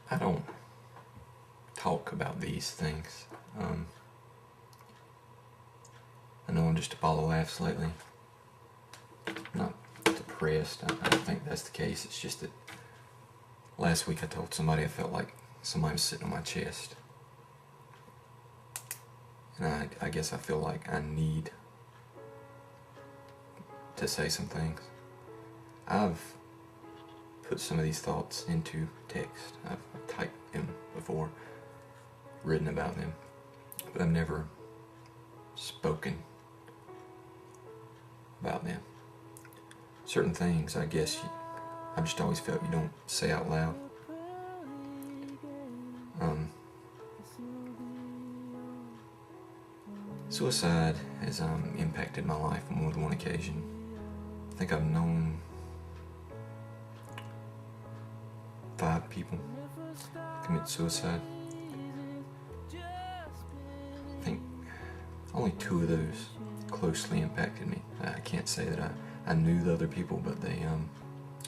I don't talk about these things. I know I'm just a ball of laughs lately. I'm not depressed, I don't think that's the case. It's just that last week I told somebody I felt like somebody was sitting on my chest. And I guess I feel like I need to say some things. I've put some of these thoughts into text. I've typed them before, written about them, but I've never spoken about them. Certain things, I guess, I've just always felt you don't say out loud. Suicide has impacted my life on more than one occasion. I think I've known 5 people commit suicide. I think only 2 of those closely impacted me. I can't say that I knew the other people, but I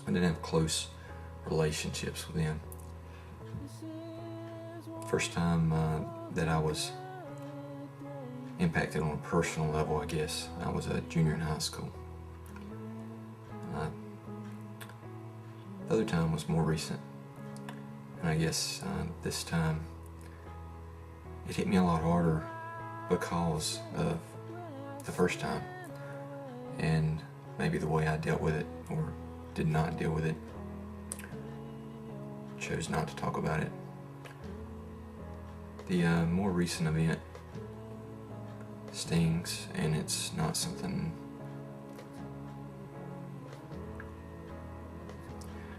didn't have close relationships with them. First time that I was impacted on a personal level, I guess, I was a junior in high school. The other time was more recent, and I guess this time it hit me a lot harder because of the first time, and maybe the way I dealt with it or did not deal with it. Chose not to talk about it. The more recent event stings, and it's not something.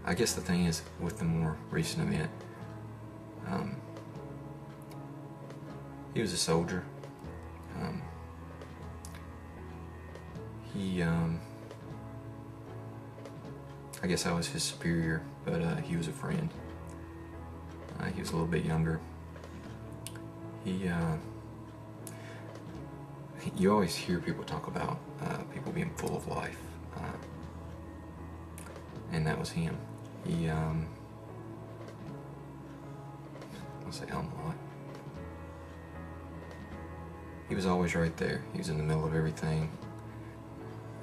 I guess the thing is, with the more recent event, he was a soldier. I guess I was his superior, but he was a friend. He was a little bit younger. You always hear people talk about people being full of life, and that was him. I'll say a lot. He was always right there. He was in the middle of everything.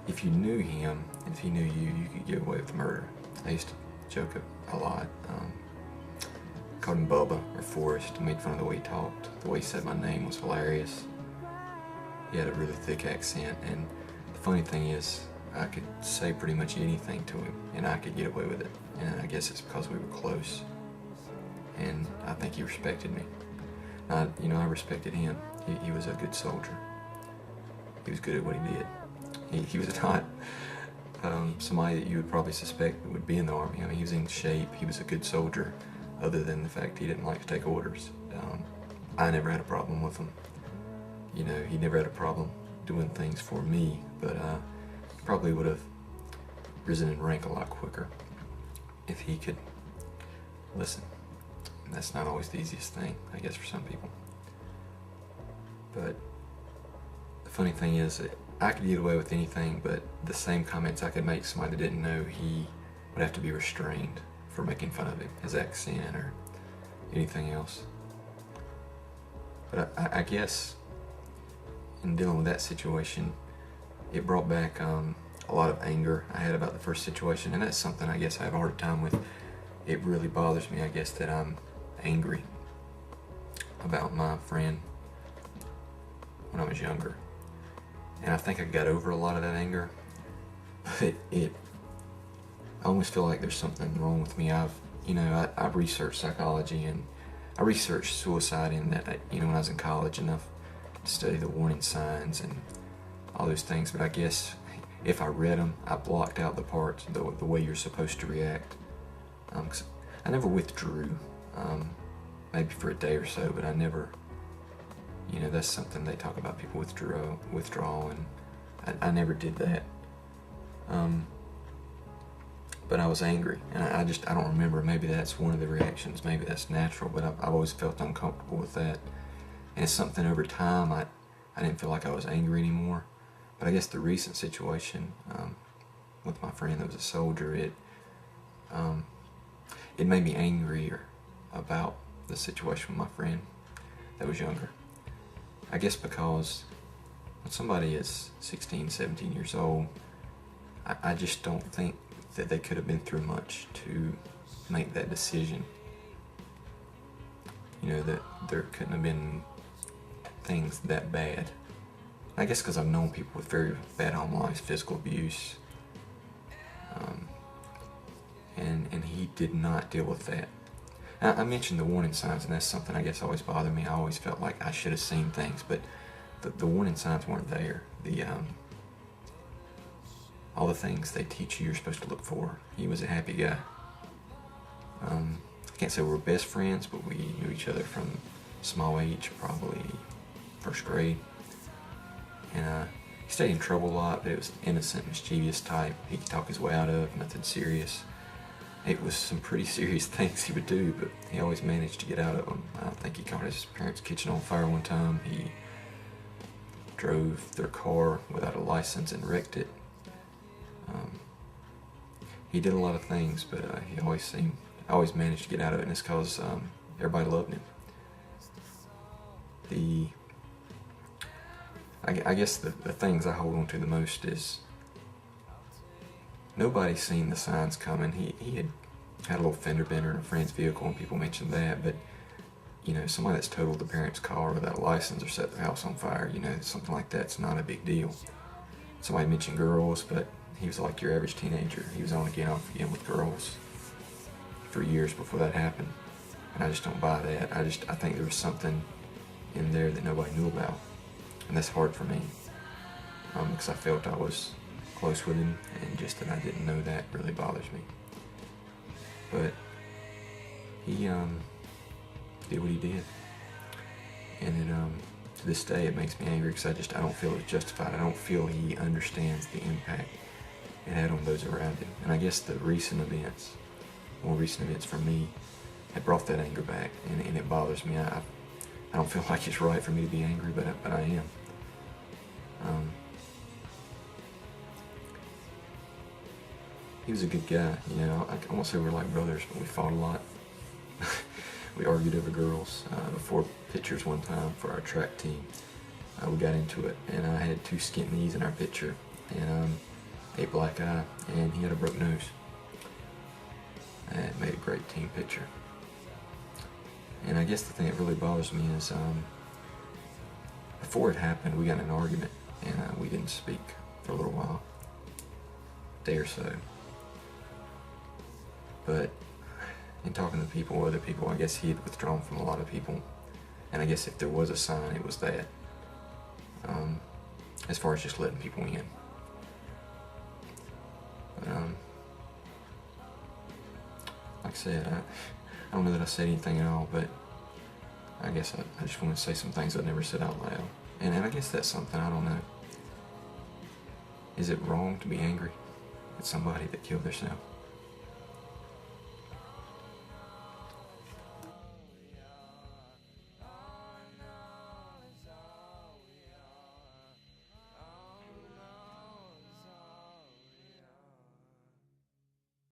If you knew him, if he knew you, you could get away with murder. I used to joke a lot. Called him Bubba or Forrest to make fun of the way he talked. The way he said my name was hilarious. He had a really thick accent, and the funny thing is, I could say pretty much anything to him, and I could get away with it. And I guess it's because we were close, and I think he respected me. I respected him. He was a good soldier. He was good at what he did. He was not somebody that you would probably suspect would be in the Army. I mean, he was in shape. He was a good soldier, other than the fact he didn't like to take orders. I never had a problem with him. He never had a problem doing things for me, but probably would have risen in rank a lot quicker if he could listen. And that's not always the easiest thing, I guess, for some people. But the funny thing is that I could get away with anything, but the same comments I could make to somebody that didn't know, he would have to be restrained for making fun of him, his accent or anything else. But I guess in dealing with that situation, it brought back a lot of anger I had about the first situation, and that's something I guess I have a hard time with. It really bothers me, I guess, that I'm angry about my friend when I was younger. And I think I got over a lot of that anger, but I almost feel like there's something wrong with me. I've researched psychology, and I researched suicide in that, when I was in college, enough to study the warning signs and all those things. But I guess if I read them, I blocked out the parts, the way you're supposed to react. 'Cause I never withdrew, maybe for a day or so, but I never, that's something they talk about, people withdrawal, and I never did that. But I was angry, and I don't remember. Maybe that's one of the reactions. Maybe that's natural, but I've always felt uncomfortable with that. And it's something over time, I didn't feel like I was angry anymore. But I guess the recent situation with my friend that was a soldier, it made me angrier about the situation with my friend that was younger. I guess because when somebody is 16, 17 years old, I just don't think that they could have been through much to make that decision. You know, that there couldn't have been things that bad. I guess because I've known people with very bad home lives, physical abuse, and he did not deal with that. I mentioned the warning signs, and that's something I guess always bothered me. I always felt like I should have seen things, but the warning signs weren't there. All the things they teach you you're supposed to look for. He was a happy guy. I can't say we were best friends, but we knew each other from small age, probably first grade. And he stayed in trouble a lot, but it was innocent, mischievous type. He could talk his way out of, nothing serious. It was some pretty serious things he would do, but he always managed to get out of them. I think he caught his parents' kitchen on fire one time. He drove their car without a license and wrecked it. He did a lot of things, but he always managed to get out of it, and it's because everybody loved him. I guess the things I hold on to the most is nobody's seen the signs coming. He had a little fender bender in a friend's vehicle, and people mentioned that, but you know, somebody that's totaled the parents' car without a license or set their house on fire, you know, something like that's not a big deal. Somebody mentioned girls, but he was like your average teenager. He was on again, off again with girls for years before that happened, and I just don't buy that. I think there was something in there that nobody knew about, and that's hard for me, because I felt I was close with him, and just that I didn't know that really bothers me. But he did what he did, and to this day it makes me angry because I don't feel it's justified. I don't feel he understands the impact it had on those around him, and I guess the more recent events for me have brought that anger back, and it bothers me. I don't feel like it's right for me to be angry, but I am. He was a good guy, you know. I won't say we were like brothers, but we fought a lot. We argued over girls before pictures one time for our track team. We got into it, and I had 2 skint knees in our picture, and a black eye, and he had a broke nose. It made a great team picture. And I guess the thing that really bothers me is before it happened, we got in an argument, and we didn't speak for a little while, a day or so. But in talking to other people, I guess he had withdrawn from a lot of people, and I guess if there was a sign, it was that. As far as just letting people in. But like I said, I don't know that I said anything at all, but I guess I just want to say some things I never said out loud. And I guess that's something, I don't know. Is it wrong to be angry at somebody that killed themselves?